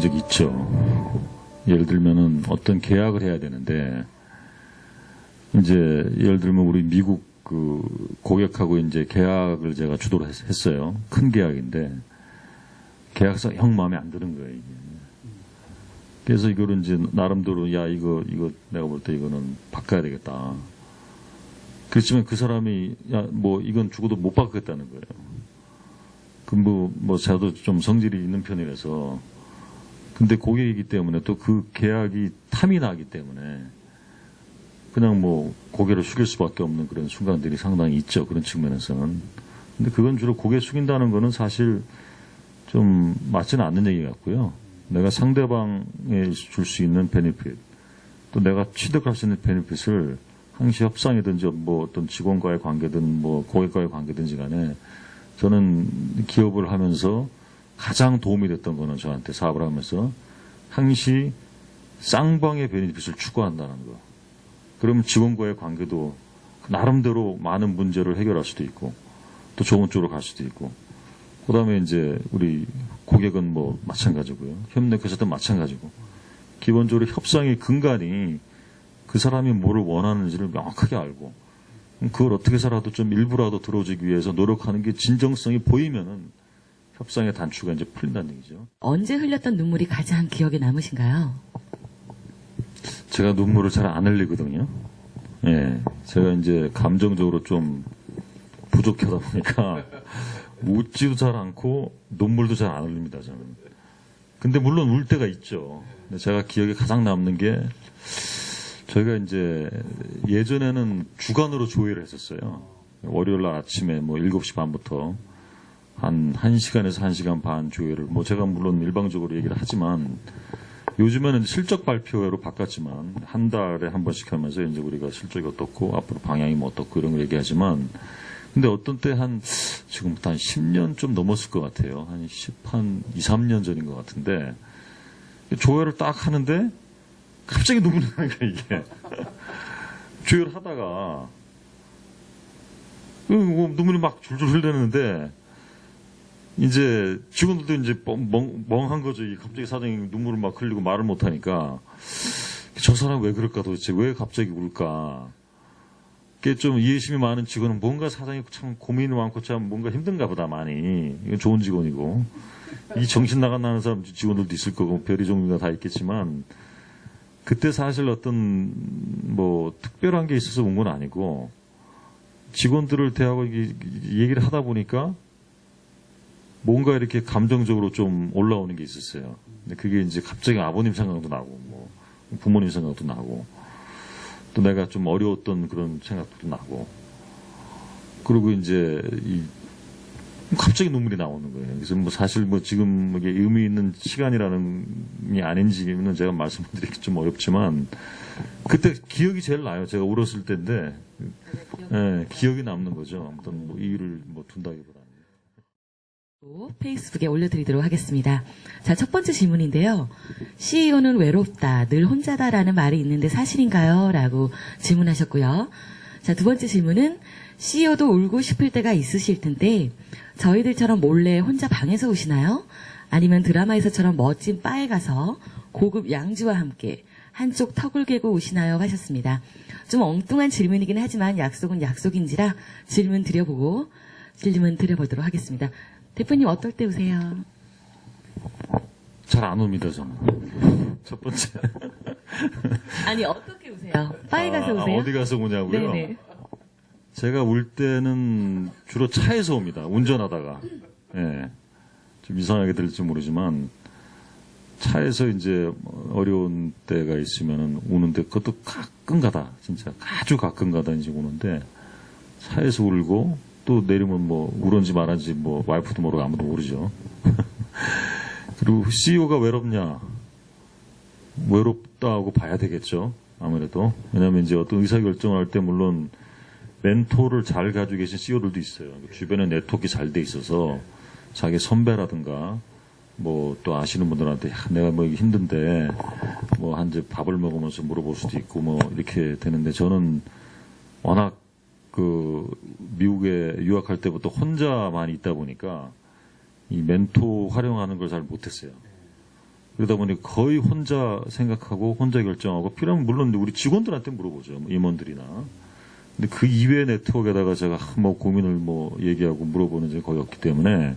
적이 있죠. 예를 들면은 어떤 계약을 해야 되는데, 이제 예를 들면 우리 미국 그 고객하고 이제 계약을 제가 주도를 했어요. 큰 계약인데 계약서 형 마음에 안 드는 거예요, 이게. 그래서 이거를 이제 나름대로 야 이거 내가 볼 때 이거는 바꿔야 되겠다. 그렇지만 그 사람이 야 뭐 이건 죽어도 못 바꾸겠다는 거예요. 그 뭐 저도 좀 성질이 있는 편이라서. 근데 고객이기 때문에 또 그 계약이 탐이 나기 때문에 그냥 뭐 고개를 숙일 수밖에 없는 그런 순간들이 상당히 있죠. 그런 측면에서는. 근데 그건 주로 고개 숙인다는 거는 사실 좀 맞지는 않는 얘기 같고요. 내가 상대방에 줄 수 있는 베네핏, 또 내가 취득할 수 있는 베네핏을 항시 협상이든지 뭐 어떤 직원과의 관계든 뭐 고객과의 관계든지 간에 저는 기업을 하면서 가장 도움이 됐던 거는 저한테 사업을 하면서 항시 쌍방의 베네핏을 추구한다는 거. 그러면 직원과의 관계도 나름대로 많은 문제를 해결할 수도 있고 또 좋은 쪽으로 갈 수도 있고 그 다음에 이제 우리 고객은 뭐 마찬가지고요. 협력회사도 마찬가지고 기본적으로 협상의 근간이 그 사람이 뭐를 원하는지를 명확하게 알고 그걸 어떻게 해서라도 좀 일부라도 들어주기 위해서 노력하는 게 진정성이 보이면은 협상의 단추가 이제 풀린다는 얘기죠. 언제 흘렸던 눈물이 가장 기억에 남으신가요? 제가 눈물을 잘 안 흘리거든요. 예, 제가 이제 감정적으로 좀 부족하다 보니까 웃지도 잘 않고 눈물도 잘 안 흘립니다, 저는. 근데 물론 울 때가 있죠. 근데 제가 기억에 가장 남는 게 저희가 이제 예전에는 주간으로 조회를 했었어요. 월요일 날 아침에 뭐 7시 반부터 한 1시간에서 1시간 반 조회를 뭐 제가 물론 일방적으로 얘기를 하지만 요즘에는 실적 발표회로 바꿨지만 한 달에 한 번씩 하면서 이제 우리가 실적이 어떻고 앞으로 방향이 뭐 어떻고 이런 걸 얘기하지만 근데 어떤 때 지금부터 한 10년 좀 넘었을 것 같아요. 한 2, 3년 전인 것 같은데 조회를 딱 하는데 갑자기 눈물이 나는 거야, 이게. 조회를 하다가 눈물이 막 줄줄 흐르는데 이제 직원들도 이제 멍한 거죠. 갑자기 사장님이 눈물을 막 흘리고 말을 못하니까 저 사람 왜 그럴까 도대체 왜 갑자기 울까. 그게 좀 이해심이 많은 직원은 뭔가 사장이 참 고민이 많고 참 뭔가 힘든가 보다 많이. 이건 좋은 직원이고 이 정신 나간 사람 직원들도 있을 거고 별의 종류가 다 있겠지만 그때 사실 어떤 뭐 특별한 게 있어서 온 건 아니고 직원들을 대하고 얘기를 하다 보니까 뭔가 이렇게 감정적으로 좀 올라오는 게 있었어요. 근데 그게 이제 갑자기 아버님 생각도 나고, 뭐, 부모님 생각도 나고, 또 내가 좀 어려웠던 그런 생각도 나고, 그리고 이제, 갑자기 눈물이 나오는 거예요. 그래서 뭐 사실 뭐 지금 이게 의미 있는 시간이라는 게 아닌지는 제가 말씀드리기 좀 어렵지만, 그때 기억이 제일 나요. 제가 울었을 때인데, 예, 기억이 남는 거죠. 아무튼 뭐 이 일을 뭐 둔다기보다는. 페이스북에 올려드리도록 하겠습니다. 자, 첫 번째 질문인데요. CEO는 외롭다, 늘 혼자다라는 말이 있는데 사실인가요? 라고 질문하셨고요. 자, 두 번째 질문은 CEO도 울고 싶을 때가 있으실 텐데 저희들처럼 몰래 혼자 방에서 우시나요? 아니면 드라마에서처럼 멋진 바에 가서 고급 양주와 함께 한쪽 턱을 개고 우시나요? 하셨습니다. 좀 엉뚱한 질문이긴 하지만 약속은 약속인지라 질문 드려보도록 하겠습니다. 대표님 어떨 때 우세요? 잘 안 옵니다, 저는. 첫 번째. 아니, 어떻게 우세요? 바에 가서 우세요? 어디 가서 우냐고요? 네네. 제가 울 때는 주로 차에서 옵니다. 운전하다가. 예. 좀 이상하게 들릴지 모르지만 차에서 이제 어려운 때가 있으면은 우는데 그것도 가끔가다 진짜 아주 가끔가다 이제 우는데 차에서 울고 또 내리면 뭐 울었는지 말았는지 뭐 와이프도 모르고 아무도 모르죠. 그리고 CEO가 외롭냐? 외롭다고 봐야 되겠죠. 아무래도. 왜냐하면 이제 어떤 의사결정을 할 때 물론 멘토를 잘 가지고 계신 CEO들도 있어요. 주변에 네트워크가 잘 돼 있어서 자기 선배라든가 뭐 또 아시는 분들한테 야, 내가 뭐 힘든데 뭐 한 집 밥을 먹으면서 물어볼 수도 있고 뭐 이렇게 되는데 저는 워낙 그 미국에 유학할 때부터 혼자 많이 있다 보니까 이 멘토 활용하는 걸 잘 못했어요. 그러다 보니 거의 혼자 생각하고 혼자 결정하고 필요하면 물론 우리 직원들한테 물어보죠. 뭐 임원들이나. 근데 그 이외의 네트워크에다가 제가 뭐 고민을 뭐 얘기하고 물어보는 적이 거의 없기 때문에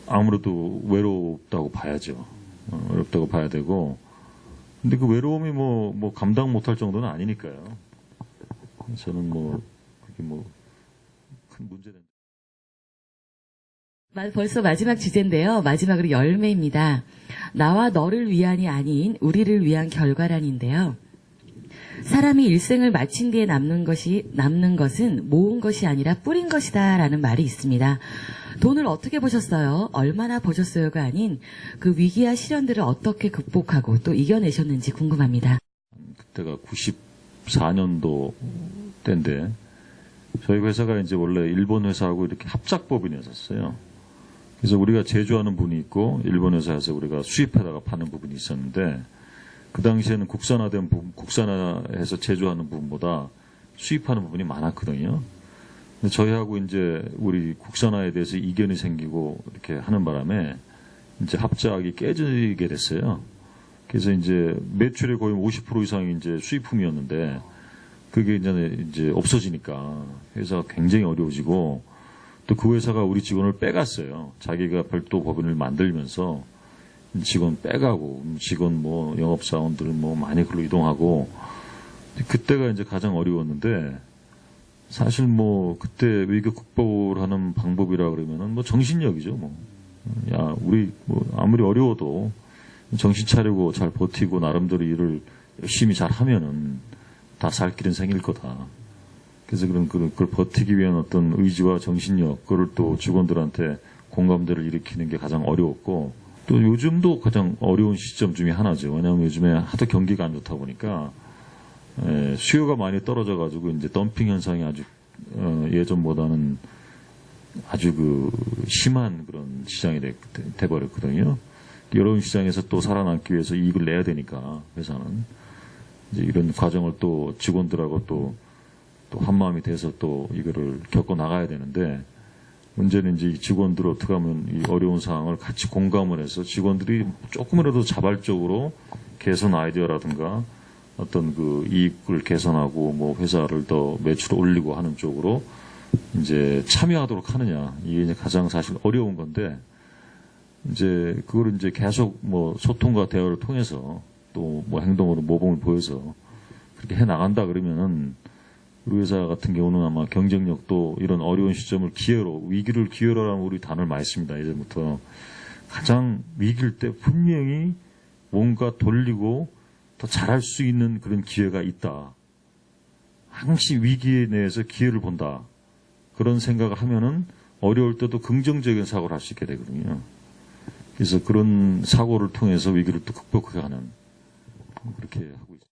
아무래도 외롭다고 봐야죠. 외롭다고 봐야 되고. 근데 그 외로움이 뭐 감당 못할 정도는 아니니까요. 저는 뭐 그게 뭐 큰 문제는. 벌써 마지막 주제인데요. 마지막으로 열매입니다. 나와 너를 위한이 아닌 우리를 위한 결과란인데요. 사람이 일생을 마친 뒤에 남는 것은 모은 것이 아니라 뿌린 것이다라는 말이 있습니다. 돈을 어떻게 버셨어요? 얼마나 버셨어요가 아닌 그 위기와 시련들을 어떻게 극복하고 또 이겨내셨는지 궁금합니다. 그때가 94년도 때인데 저희 회사가 이제 원래 일본 회사하고 이렇게 합작법인이었어요. 그래서 우리가 제조하는 부분이 있고 일본 회사에서 우리가 수입해다가 파는 부분이 있었는데 그 당시에는 국산화된 부분, 국산화해서 제조하는 부분보다 수입하는 부분이 많았거든요. 근데 저희하고 이제 우리 국산화에 대해서 이견이 생기고 이렇게 하는 바람에 이제 합작이 깨지게 됐어요. 그래서 이제 매출의 거의 50% 이상이 이제 수입품이었는데 그게 이제 없어지니까 회사가 굉장히 어려워지고 또 그 회사가 우리 직원을 빼갔어요. 자기가 별도 법인을 만들면서 직원 빼가고 직원 뭐 영업사원들 뭐 많이 글로 이동하고 그때가 이제 가장 어려웠는데 사실 뭐 그때 위기 극복을 하는 방법이라 그러면은 뭐 정신력이죠. 뭐 야 우리 뭐 아무리 어려워도 정신 차리고 잘 버티고 나름대로 일을 열심히 잘 하면은 다 살 길은 생길 거다. 그래서 그걸 버티기 위한 어떤 의지와 정신력, 그걸 또 직원들한테 공감대를 일으키는 게 가장 어려웠고, 또 요즘도 가장 어려운 시점 중에 하나죠. 왜냐하면 요즘에 하도 경기가 안 좋다 보니까, 수요가 많이 떨어져가지고, 이제 덤핑 현상이 아주, 예전보다는 아주 심한 그런 시장이 돼버렸거든요. 이런 시장에서 또 살아남기 위해서 이익을 내야 되니까, 회사는. 이제 이런 과정을 또 직원들하고 또 한마음이 돼서 또 이거를 겪어 나가야 되는데 문제는 이제 직원들 어떻게 하면 이 어려운 상황을 같이 공감을 해서 직원들이 조금이라도 자발적으로 개선 아이디어라든가 어떤 그 이익을 개선하고 뭐 회사를 더 매출을 올리고 하는 쪽으로 이제 참여하도록 하느냐 이게 이제 가장 사실 어려운 건데 이제 그걸 이제 계속 뭐 소통과 대화를 통해서 또 뭐 행동으로 모범을 보여서 그렇게 해 나간다 그러면은 우리 회사 같은 경우는 아마 경쟁력도 이런 어려운 시점을 기회로 위기를 기회로 하는 우리 단어를 많이 씁니다. 이제부터 가장 위기일 때 분명히 뭔가 돌리고 더 잘할 수 있는 그런 기회가 있다. 항상 위기에 대해서 기회를 본다. 그런 생각을 하면은 어려울 때도 긍정적인 사고를 할 수 있게 되거든요. 그래서 그런 사고를 통해서 위기를 또 극복하는 그렇게 하고 있습니다.